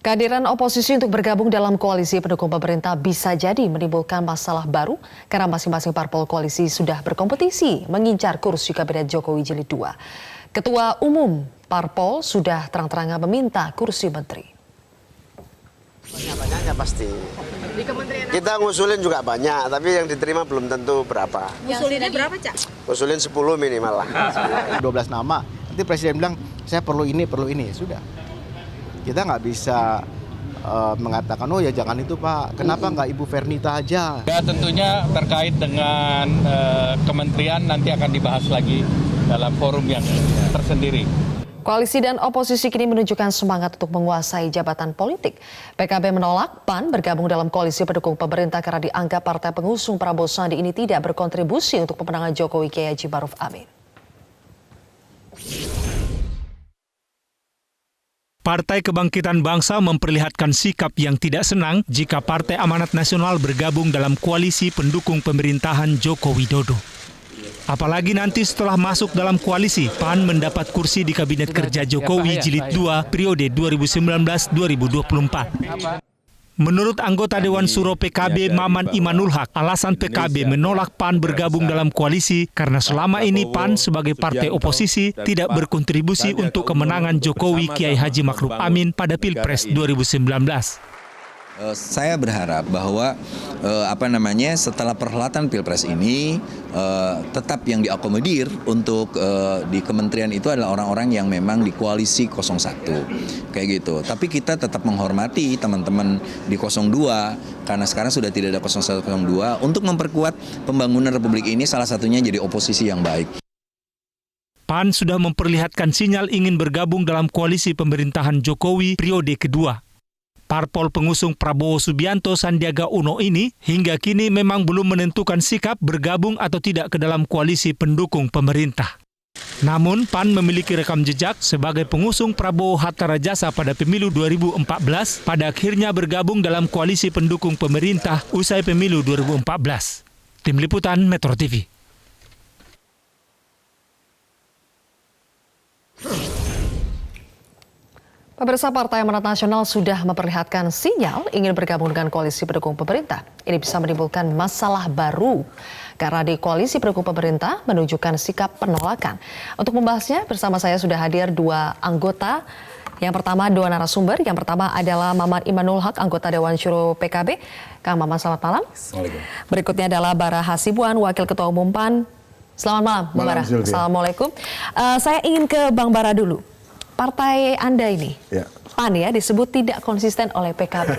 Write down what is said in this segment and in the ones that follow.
Kehadiran oposisi untuk bergabung dalam koalisi pendukung pemerintah bisa jadi menimbulkan masalah baru karena masing-masing parpol koalisi sudah berkompetisi mengincar kursi kabinet Jokowi Jilid 2. Ketua Umum Parpol sudah terang-terangan meminta kursi menteri. Banyaknya pasti. Kita ngusulin juga banyak, tapi yang diterima belum tentu berapa. Ngusulinnya berapa, Cak? Ngusulin 10 minimal lah. 12 nama, nanti presiden bilang saya perlu ini, sudah. Kita nggak bisa mengatakan, oh ya jangan itu Pak, kenapa nggak Ibu Fernita aja? Ya tentunya terkait dengan kementerian nanti akan dibahas lagi dalam forum yang tersendiri. Koalisi dan oposisi kini menunjukkan semangat untuk menguasai jabatan politik. PKB menolak PAN bergabung dalam koalisi pendukung pemerintah karena dianggap partai pengusung Prabowo Sandi ini tidak berkontribusi untuk pemenangan Jokowi Kiai Haji Ma'ruf Amin. Partai Kebangkitan Bangsa memperlihatkan sikap yang tidak senang jika Partai Amanat Nasional bergabung dalam koalisi pendukung pemerintahan Joko Widodo. Apalagi nanti setelah masuk dalam koalisi, PAN mendapat kursi di Kabinet Kerja Jokowi Jilid 2 periode 2019-2024. Menurut anggota Dewan Suro PKB Maman Imanul Haq, alasan PKB menolak PAN bergabung dalam koalisi karena selama ini PAN sebagai partai oposisi tidak berkontribusi untuk kemenangan Jokowi Kiai Haji Ma'ruf Amin pada Pilpres 2019. Saya berharap bahwa setelah perhelatan Pilpres ini tetap yang diakomodir untuk di kementerian itu adalah orang-orang yang memang di koalisi 01 kayak gitu. Tapi kita tetap menghormati teman-teman di 02 karena sekarang sudah tidak ada 01 02 untuk memperkuat pembangunan Republik ini, salah satunya jadi oposisi yang baik. PAN sudah memperlihatkan sinyal ingin bergabung dalam koalisi pemerintahan Jokowi periode kedua. Parpol pengusung Prabowo Subianto Sandiaga Uno ini hingga kini memang belum menentukan sikap bergabung atau tidak ke dalam koalisi pendukung pemerintah. Namun PAN memiliki rekam jejak sebagai pengusung Prabowo Hatta Rajasa pada pemilu 2014 pada akhirnya bergabung dalam koalisi pendukung pemerintah usai pemilu 2014. Tim Liputan Metro TV. Pemirsa, Partai Amanat Nasional sudah memperlihatkan sinyal ingin bergabung dengan koalisi pendukung pemerintah. Ini bisa menimbulkan masalah baru karena di koalisi pendukung pemerintah menunjukkan sikap penolakan. Untuk membahasnya bersama saya sudah hadir dua anggota. Yang pertama dua narasumber. Yang pertama adalah Maman Imanul Haq, anggota Dewan Syuro PKB. Kang Maman, selamat malam. Berikutnya adalah Bara Hasibuan, Wakil Ketua Umum PAN. Selamat malam, Bang Bara. Assalamualaikum. Saya ingin ke Bang Bara dulu. Partai Anda ini, PAN ya, disebut tidak konsisten oleh PKB.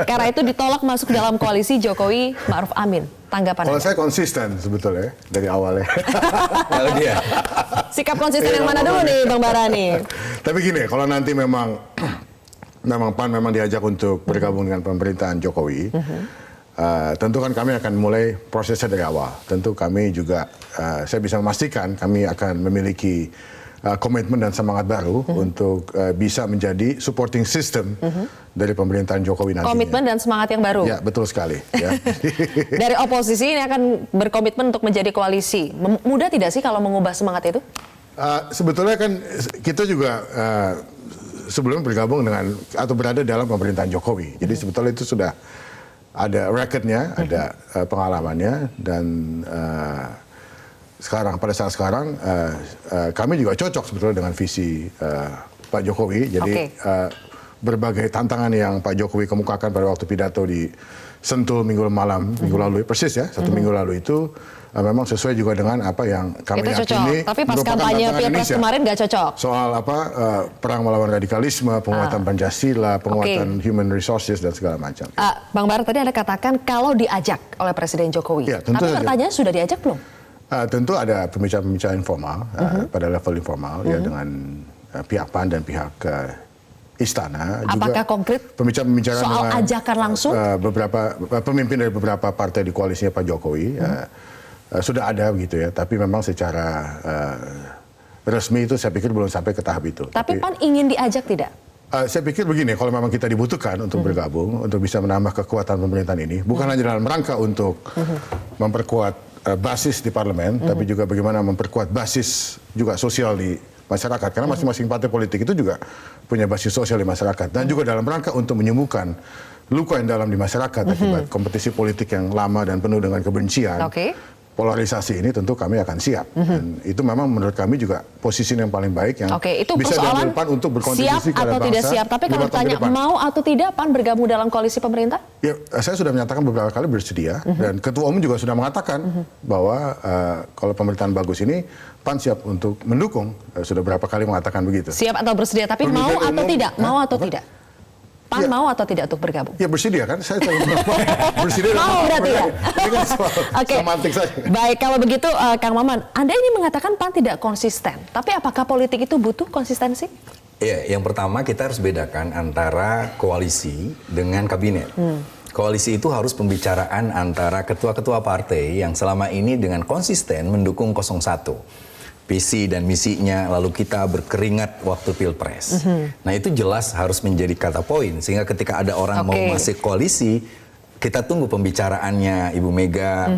Karena itu ditolak masuk dalam koalisi Jokowi Ma'ruf Amin. Tanggapan Kalau Anda? saya konsisten sebetulnya dari awalnya. Kalau dia Sikap konsisten yang mana dulu nih Bang Bara nih? Tapi gini, kalau nanti memang PAN memang diajak untuk bergabung dengan pemerintahan Jokowi, tentu kan kami akan mulai prosesnya dari awal. Tentu kami juga, saya bisa memastikan kami akan memiliki komitmen dan semangat baru untuk bisa menjadi supporting system dari pemerintahan Jokowi nantinya. Komitmen dan semangat yang baru. Ya, betul sekali. Ya. Dari oposisi ini akan berkomitmen untuk menjadi koalisi. Mudah tidak sih kalau mengubah semangat itu? Sebetulnya kan kita juga sebelum bergabung dengan atau berada dalam pemerintahan Jokowi. Jadi sebetulnya itu sudah ada recordnya, ada pengalamannya, dan pada saat sekarang kami juga cocok sebetulnya dengan visi Pak Jokowi. Jadi berbagai tantangan yang Pak Jokowi kemukakan pada waktu pidato di Sentul minggu lalu, persis ya, satu minggu lalu itu memang sesuai juga dengan apa yang kami yakini. Tapi pas kampanye Pilpres kemarin nggak cocok. Soal perang melawan radikalisme, penguatan Pancasila, penguatan human resources dan segala macam. Bang Bara, tadi Anda katakan kalau diajak oleh Presiden Jokowi. Ya, tentu tapi pertanyaan sudah diajak belum? Tentu ada pembicaraan informal pada level informal ya dengan pihak PAN dan pihak Istana. Apakah juga konkret pembicaraan soal dengan ajakan langsung? Beberapa pemimpin dari beberapa partai di koalisinya Pak Jokowi sudah ada begitu ya. Tapi memang secara resmi itu saya pikir belum sampai ke tahap itu. Tapi PAN ingin diajak tidak? Saya pikir begini, kalau memang kita dibutuhkan untuk bergabung, untuk bisa menambah kekuatan pemerintahan ini, bukan hanya dalam rangka untuk memperkuat basis di parlemen, tapi juga bagaimana memperkuat basis juga sosial di masyarakat. Karena masing-masing partai politik itu juga punya basis sosial di masyarakat. Dan juga dalam rangka untuk menyembuhkan luka yang dalam di masyarakat akibat kompetisi politik yang lama dan penuh dengan kebencian. Polarisasi ini tentu kami akan siap. Dan itu memang menurut kami juga posisi yang paling baik yang itu bisa diambil PAN untuk berkontribusi siap atau tidak siap. Tapi kalau ditanya mau atau tidak PAN bergabung dalam koalisi pemerintah? Ya, saya sudah menyatakan beberapa kali bersedia. Dan Ketua Umum juga sudah mengatakan bahwa kalau pemerintahan bagus ini PAN siap untuk mendukung. Sudah berapa kali mengatakan begitu. Siap atau bersedia, tapi mau atau tidak? Mau atau tidak? PAN mau atau tidak untuk bergabung? Ya bersedia kan, saya bersedia. Mau berarti ya? Ini kan semantik saja. Baik, kalau begitu Kang Maman, Anda ini mengatakan PAN tidak konsisten, tapi apakah politik itu butuh konsistensi? Ya, yang pertama kita harus bedakan antara koalisi dengan kabinet. Koalisi itu harus pembicaraan antara ketua-ketua partai yang selama ini dengan konsisten mendukung 01. Visi dan misinya, lalu kita berkeringat waktu Pilpres. Nah itu jelas harus menjadi kata poin, sehingga ketika ada orang mau masuk koalisi, kita tunggu pembicaraannya Ibu Mega,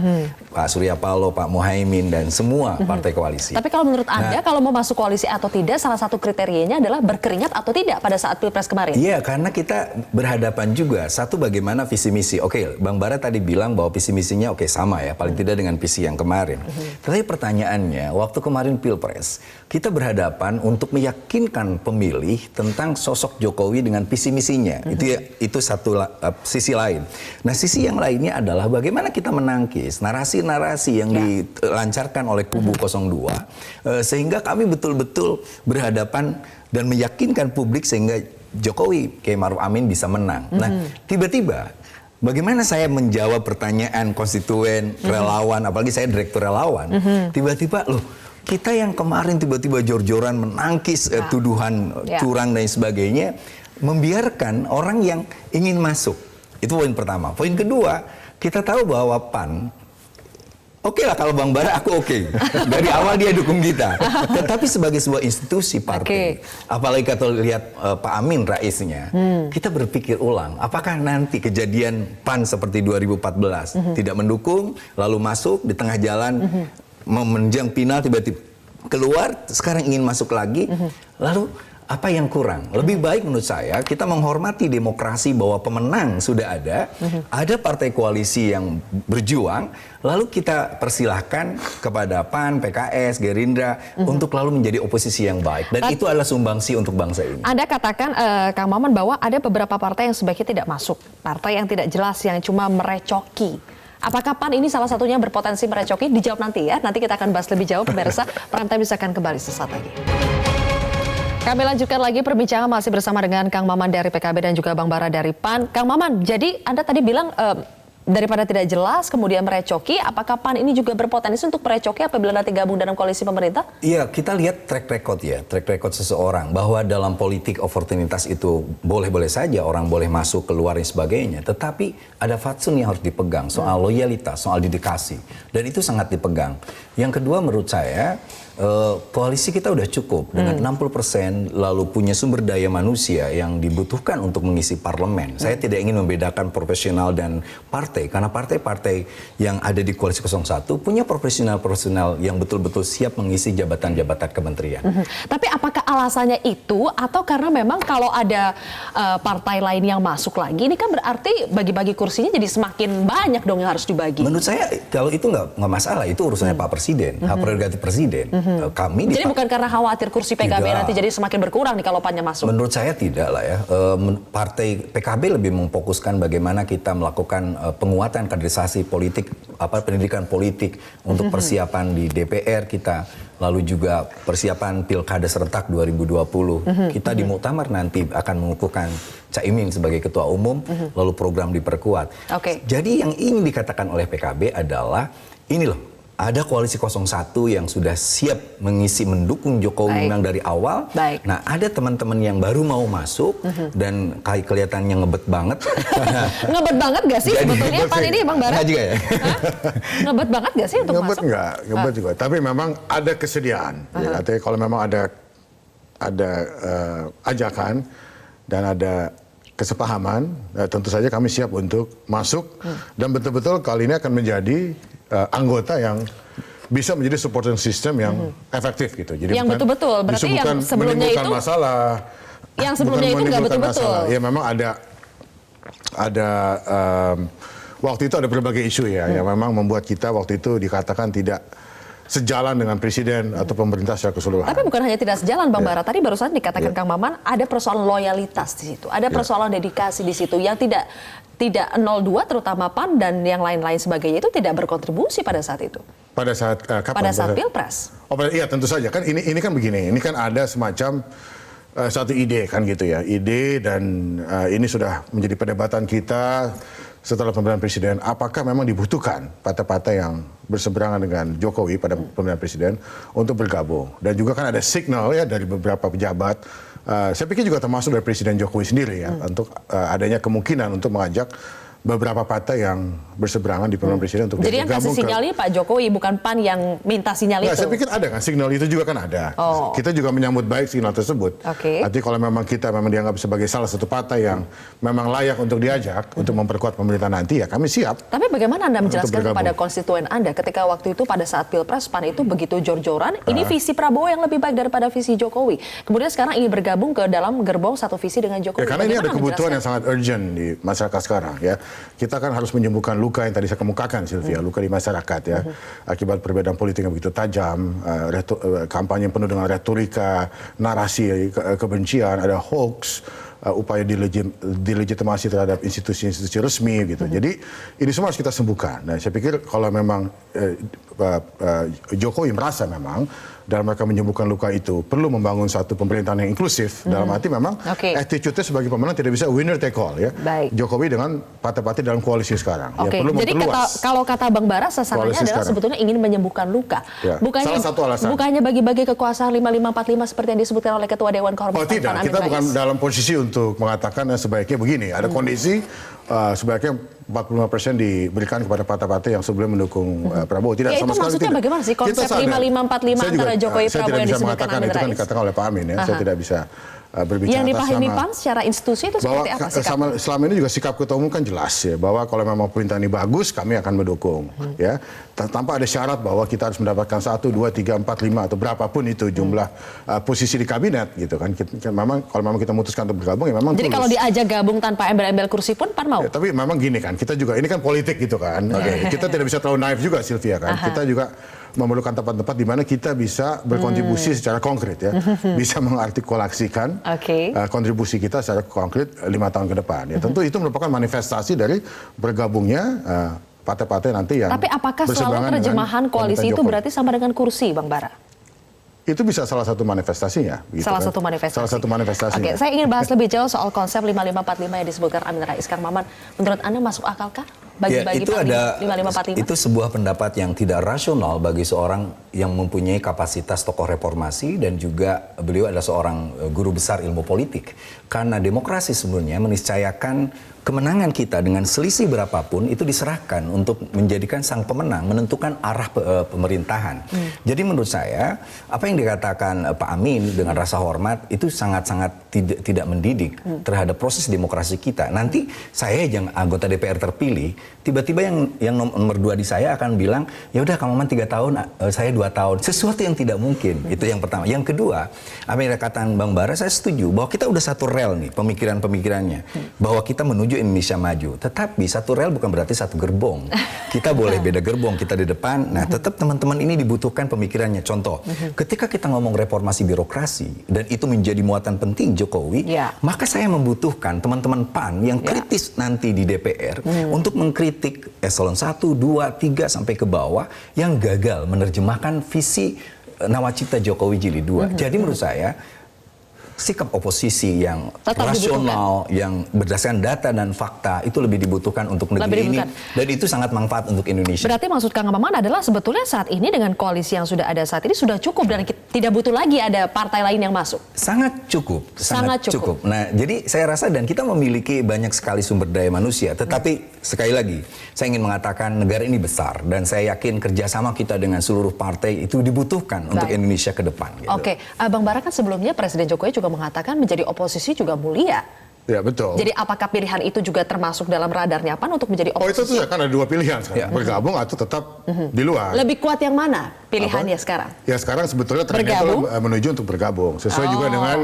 Pak Surya Paloh, Pak Muhaimin, dan semua partai koalisi. Tapi kalau menurut Anda, kalau mau masuk koalisi atau tidak, salah satu kriterianya adalah berkeringat atau tidak pada saat Pilpres kemarin? Iya, karena kita berhadapan juga, satu bagaimana visi misi. Oke, Bang Bara tadi bilang bahwa visi misinya sama ya, paling tidak dengan visi yang kemarin. Tapi pertanyaannya, waktu kemarin Pilpres, kita berhadapan untuk meyakinkan pemilih tentang sosok Jokowi dengan visi misinya. Itu satu sisi lain. Nah, sisi yang lainnya adalah bagaimana kita menangkis narasi-narasi yang dilancarkan oleh kubu 02 sehingga kami betul-betul berhadapan dan meyakinkan publik sehingga Jokowi Kiai Maruf Amin bisa menang. Nah, tiba-tiba bagaimana saya menjawab pertanyaan konstituen, relawan, apalagi saya direktur relawan, tiba-tiba loh kita yang kemarin tiba-tiba jor-joran menangkis tuduhan curang dan sebagainya, membiarkan orang yang ingin masuk. Itu poin pertama. Poin kedua, kita tahu bahwa PAN, oke lah kalau Bang Bara aku oke. Dari awal dia dukung kita. Tetapi sebagai sebuah institusi partai, apalagi kalau lihat Pak Amin raisnya, kita berpikir ulang, apakah nanti kejadian PAN seperti 2014, tidak mendukung, lalu masuk di tengah jalan, memenjang final tiba-tiba keluar, sekarang ingin masuk lagi, lalu apa yang kurang? Lebih baik menurut saya kita menghormati demokrasi bahwa pemenang sudah ada partai koalisi yang berjuang, lalu kita persilahkan kepada PAN, PKS, Gerindra untuk lalu menjadi oposisi yang baik. Dan itu adalah sumbangsi untuk bangsa ini. Anda katakan, Kang Maman, bahwa ada beberapa partai yang sebaiknya tidak masuk. Partai yang tidak jelas, yang cuma merecoki. Apakah PAN ini salah satunya berpotensi merecoki? Dijawab nanti ya. Nanti kita akan bahas lebih jauh, pemirsa. Prime Time akan kembali sesaat lagi. Kami lanjutkan lagi perbincangan masih bersama dengan Kang Maman dari PKB dan juga Bang Bara dari PAN. Kang Maman, jadi Anda tadi bilang daripada tidak jelas kemudian merecoki, apakah PAN ini juga berpotensi untuk merecoki apabila nanti gabung dalam koalisi pemerintah? Iya, kita lihat track record seseorang bahwa dalam politik oportunitas itu boleh-boleh saja orang boleh masuk, keluar dan sebagainya. Tetapi ada fatsun yang harus dipegang, soal loyalitas, soal dedikasi. Dan itu sangat dipegang. Yang kedua menurut saya, koalisi kita udah cukup dengan 60% lalu punya sumber daya manusia yang dibutuhkan untuk mengisi parlemen. Saya tidak ingin membedakan profesional dan partai karena partai-partai yang ada di koalisi 01 punya profesional-profesional yang betul-betul siap mengisi jabatan-jabatan kementerian. Tapi apakah alasannya itu atau karena memang kalau ada partai lain yang masuk lagi ini kan berarti bagi-bagi kursinya jadi semakin banyak dong yang harus dibagi? Menurut saya kalau itu nggak masalah, itu urusannya Pak Presiden, hak prerogatif Presiden. Jadi bukan karena khawatir kursi PKB nanti jadi semakin berkurang nih kalau PAN-nya masuk? Menurut saya tidak lah ya. Partai PKB lebih memfokuskan bagaimana kita melakukan penguatan kaderisasi politik, pendidikan politik untuk persiapan di DPR kita, lalu juga persiapan Pilkada serentak 2020. Kita di Muktamar nanti akan mengukuhkan Caimin sebagai ketua umum, lalu program diperkuat. Jadi yang ingin dikatakan oleh PKB adalah ini loh. Ada koalisi 01 yang sudah siap mendukung Jokowi memang dari awal. Nah, ada teman-teman yang baru mau masuk dan kelihatannya ngebet banget. Ngebet banget gak sih sebetulnya PAN ini Bang Bara? Enggak juga ya. Ngebet banget gak sih untuk masuk? Ngebet juga. Tapi memang ada kesediaan. Ya, artinya kalau memang ada ajakan dan ada kesepahaman, tentu saja kami siap untuk masuk dan betul-betul kali ini akan menjadi anggota yang bisa menjadi supporting system yang efektif gitu. Jadi yang betul-betul, berarti yang sebelumnya itu masalah. Yang sebelumnya itu nggak betul-betul. Ya memang ada waktu itu ada berbagai isu ya, yang memang membuat kita waktu itu dikatakan tidak sejalan dengan presiden atau pemerintah secara keseluruhan. Tapi bukan hanya tidak sejalan, Bang Bara. Tadi barusan dikatakan Kang Maman ada persoalan loyalitas di situ, ada persoalan dedikasi di situ yang tidak 02 terutama PAN dan yang lain-lain sebagainya itu tidak berkontribusi pada saat itu. Pada saat kapan? Pada saat Pilpres. Iya tentu saja kan ini kan begini, ini kan ada semacam satu ide kan gitu ya, ide dan ini sudah menjadi perdebatan kita setelah pemilihan presiden, apakah memang dibutuhkan partai-partai yang berseberangan dengan Jokowi pada pemilihan presiden untuk bergabung. Dan juga kan ada signal ya dari beberapa pejabat, saya pikir juga termasuk dari Presiden Jokowi sendiri ya, untuk adanya kemungkinan untuk mengajak beberapa partai yang berseberangan di pemilihan presiden untuk jadi yang kasih sinyalnya Pak Jokowi, bukan PAN yang minta sinyal itu? Saya pikir ada kan, signal itu juga kan ada. Kita juga menyambut baik signal tersebut. Artinya kalau memang kita dianggap sebagai salah satu partai yang memang layak untuk diajak untuk memperkuat pemerintah nanti, ya kami siap. Tapi bagaimana Anda menjelaskan kepada konstituen Anda ketika waktu itu pada saat Pilpres PAN itu begitu jor-joran, ini visi Prabowo yang lebih baik daripada visi Jokowi. Kemudian sekarang ingin bergabung ke dalam gerbong satu visi dengan Jokowi. Ya, karena ini ada kebutuhan yang sangat urgent di masyarakat sekarang ya. Kita kan harus menyembuhkan luka yang tadi saya kemukakan, Sylvia, luka di masyarakat ya, akibat perbedaan politik yang begitu tajam, kampanye penuh dengan retorika, narasi kebencian, ada hoax, upaya delegitimasi terhadap institusi-institusi resmi gitu. Jadi ini semua harus kita sembuhkan. Nah, saya pikir kalau memang Jokowi merasa memang dalam mereka menyembuhkan luka itu perlu membangun satu pemerintahan yang inklusif, dalam arti memang attitude-nya sebagai pemenang tidak bisa winner take all ya. Jokowi dengan partai-partai dalam koalisi sekarang. Ya, perlu jadi kalau kata Bang Bara sasarannya adalah sebetulnya ingin menyembuhkan luka. Salah satu alasan. Bukannya bagi-bagi kekuasaan 5545 seperti yang disebutkan oleh Ketua Dewan Kehormatan. Tidak, kita bukan dalam posisi untuk mengatakan sebaiknya begini. Ada kondisi sebaiknya 45% diberikan kepada partai-partai yang sebelum mendukung Prabowo. Tidak, sama sekali tidak. Bagaimana sih konsep 5545 antara Jokowi Prabowo yang disebutkan Amin Rais? Itu kan dikatakan oleh Pak Amin ya. Saya tidak bisa berbicara yang dipahami PAN secara institusi itu seperti apa sikap? Selama ini juga sikap Ketua Umum kan jelas ya, bahwa kalau memang pemerintah ini bagus kami akan mendukung ya, tanpa ada syarat bahwa kita harus mendapatkan 1, 2, 3, 4, 5 atau berapapun itu jumlah posisi di kabinet gitu kan. Memang kalau memang kita memutuskan untuk bergabung ya memang. Jadi kalau diajak gabung tanpa embel-embel kursi pun PAN mau? Ya, tapi memang gini kan, kita juga ini kan politik gitu kan. Kita tidak bisa terlalu naif juga, Sylvia kan. Kita juga memerlukan tempat-tempat di mana kita bisa berkontribusi secara konkret ya, bisa mengartikulasikan kontribusi kita secara konkret 5 tahun ke depan. Ya, tentu itu merupakan manifestasi dari bergabungnya partai-partai nanti yang. Tapi apakah selalu terjemahan koalisi itu berarti sama dengan kursi, Bang Bara? Itu bisa salah satu manifestasinya. Gitu salah satu manifestasi. Salah satu manifestasinya. Oke, saya ingin bahas lebih jauh soal konsep 5545 yang disebutkan Amin Rais. Kang Maman, menurut Anda masuk akalkah bagi-bagi ya, 5545? Itu sebuah pendapat yang tidak rasional bagi seorang yang mempunyai kapasitas tokoh reformasi dan juga beliau adalah seorang guru besar ilmu politik. Karena demokrasi sebenarnya meniscayakan kemenangan kita dengan selisih berapapun itu diserahkan untuk menjadikan sang pemenang menentukan arah pemerintahan. Jadi menurut saya apa yang dikatakan Pak Amin dengan rasa hormat itu sangat-sangat tidak mendidik terhadap proses demokrasi kita. Nanti saya yang anggota DPR terpilih, tiba-tiba yang nomor 2 di saya akan bilang, ya udah Kang Maman 3 tahun, saya 2 tahun. Sesuatu yang tidak mungkin. Itu yang pertama. Yang kedua, apa yang dikatakan Bang Bara, saya setuju bahwa kita udah satu rel nih pemikiran-pemikirannya, bahwa kita menuju Indonesia maju. Tetapi satu rel bukan berarti satu gerbong. Kita boleh beda gerbong, kita di depan. Nah, tetap teman-teman ini dibutuhkan pemikirannya. Contoh, ketika kita ngomong reformasi birokrasi dan itu menjadi muatan penting Jokowi, maka saya membutuhkan teman-teman PAN yang kritis nanti di DPR untuk mengkritik eselon 1, 2, 3 sampai ke bawah yang gagal menerjemahkan visi nawacita Jokowi Jilid 2. Jadi menurut saya sikap oposisi yang rasional, yang berdasarkan data dan fakta itu lebih dibutuhkan untuk negeri ini, dan itu sangat manfaat untuk Indonesia. Berarti maksud Kang Maman adalah sebetulnya saat ini dengan koalisi yang sudah ada saat ini sudah cukup dan tidak butuh lagi ada partai lain yang masuk? Sangat cukup. Nah, jadi saya rasa dan kita memiliki banyak sekali sumber daya manusia, tetapi sekali lagi saya ingin mengatakan negara ini besar dan saya yakin kerjasama kita dengan seluruh partai itu dibutuhkan untuk Indonesia ke depan. Gitu. Oke, Bang Bara kan sebelumnya Presiden Jokowi juga mengatakan menjadi oposisi juga mulia. Ya, betul. Jadi apakah pilihan itu juga termasuk dalam radarnya PAN untuk menjadi Oh, itu oposisi? tuh kan ada dua pilihan sekarang. Bergabung atau tetap di luar. Lebih kuat yang mana pilihannya sekarang? Ya sekarang sebetulnya trennya itu Bergabung? menuju untuk bergabung. Sesuai juga dengan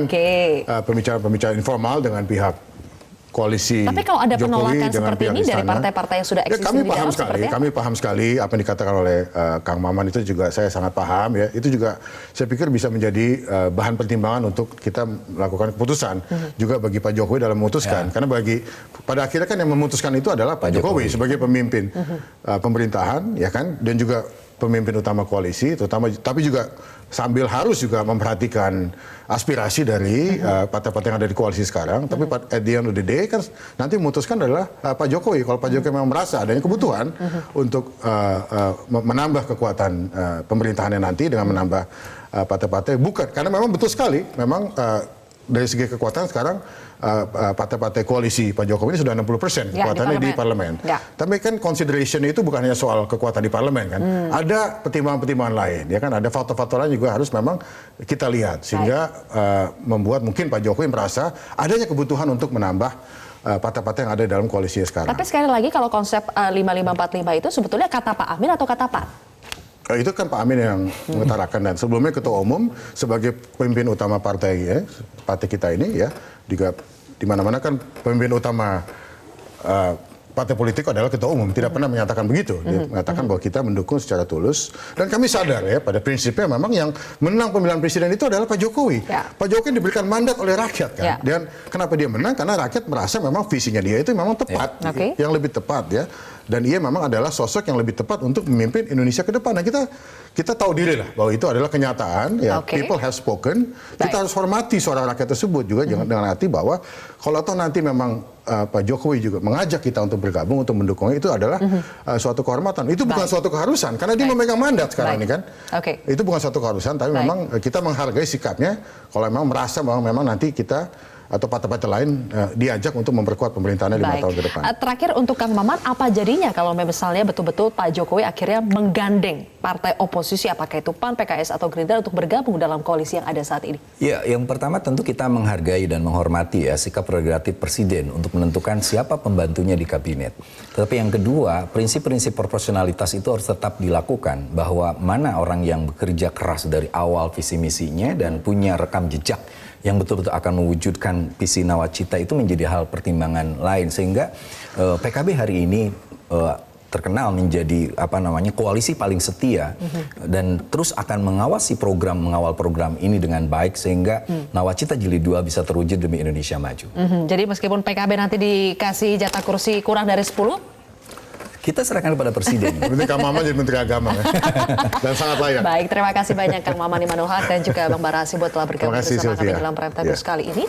pembicaraan-pembicaraan informal dengan pihak koalisi Tapi kalau ada Jokowi penolakan dengan seperti pihak ini dari istana. partai-partai yang sudah eksis kami di paham dalam sekali, seperti apa? kami paham sekali apa yang dikatakan oleh Kang Maman itu juga saya sangat paham ya. Itu juga saya pikir bisa menjadi bahan pertimbangan untuk kita melakukan keputusan juga bagi Pak Jokowi dalam memutuskan. Karena pada akhirnya kan yang memutuskan itu adalah Pak Jokowi sebagai pemimpin pemerintahan ya kan, dan juga pemimpin utama koalisi, tapi juga sambil harus juga memperhatikan aspirasi dari partai-partai yang ada di koalisi sekarang. Tapi at the end of the day kan nanti memutuskan adalah Pak Jokowi. Kalau Pak Jokowi memang merasa adanya kebutuhan untuk menambah kekuatan pemerintahannya nanti dengan menambah partai-partai, bukan karena memang betul sekali, memang dari segi kekuatan sekarang partai-partai koalisi Pak Jokowi ini sudah 60% kekuatannya di parlemen. Tapi kan consideration itu bukan hanya soal kekuatan di parlemen kan. Ada pertimbangan-pertimbangan lain ya kan, ada faktor-faktor lain juga harus memang kita lihat sehingga membuat mungkin Pak Jokowi merasa adanya kebutuhan untuk menambah partai-partai yang ada dalam koalisi sekarang. Tapi sekali lagi kalau konsep 5545 itu sebetulnya kata Pak Amin atau kata PAN? Itu kan Pak Amin yang mengutarakan, dan sebelumnya Ketua Umum sebagai pemimpin utama partai kita ini ya, juga di mana-mana kan pemimpin utama partai politik adalah Ketua Umum, tidak pernah menyatakan begitu. Dia mengatakan bahwa kita mendukung secara tulus, dan kami sadar ya pada prinsipnya memang yang menang pemilihan presiden itu adalah Pak Jokowi. Pak Jokowi diberikan mandat oleh rakyat kan, dan kenapa dia menang? Karena rakyat merasa memang visinya dia itu memang tepat, yang lebih tepat ya. Dan ia memang adalah sosok yang lebih tepat untuk memimpin Indonesia ke depan. Nah kita tahu diri lah bahwa itu adalah kenyataan. Ya, people have spoken. Kita harus hormati suara rakyat tersebut juga, jangan dengan hati bahwa kalau toh nanti memang Pak Jokowi juga mengajak kita untuk bergabung, untuk mendukungnya, itu adalah suatu kehormatan. Itu bukan suatu keharusan, karena dia memegang mandat sekarang ini kan. Itu bukan suatu keharusan, tapi memang kita menghargai sikapnya. Kalau memang merasa bahwa memang nanti kita atau partai-partai lain diajak untuk memperkuat pemerintahannya 5 tahun ke depan. Terakhir untuk Kang Maman, apa jadinya kalau misalnya betul-betul Pak Jokowi akhirnya menggandeng partai oposisi, apakah itu PAN, PKS atau Gerindra untuk bergabung dalam koalisi yang ada saat ini? Ya, yang pertama tentu kita menghargai dan menghormati ya sikap prerogatif Presiden untuk menentukan siapa pembantunya di kabinet. Tetapi yang kedua, prinsip-prinsip proporsionalitas itu harus tetap dilakukan, bahwa mana orang yang bekerja keras dari awal visi misinya dan punya rekam jejak yang betul-betul akan mewujudkan visi nawacita itu menjadi hal pertimbangan lain, sehingga PKB hari ini terkenal menjadi koalisi paling setia dan terus akan mengawal program ini dengan baik, sehingga nawacita jilid 2 bisa terwujud demi Indonesia maju. Jadi meskipun PKB nanti dikasih jatah kursi kurang dari 10, kita serahkan kepada Presiden. Berarti Kang Maman jadi Menteri Agama ya. Dan sangat layak. Baik, terima kasih banyak Kang Maman Imanul Haq dan juga Bang Bara Hasibuan telah bergabung bersama kami dalam Prime Time News kali ini.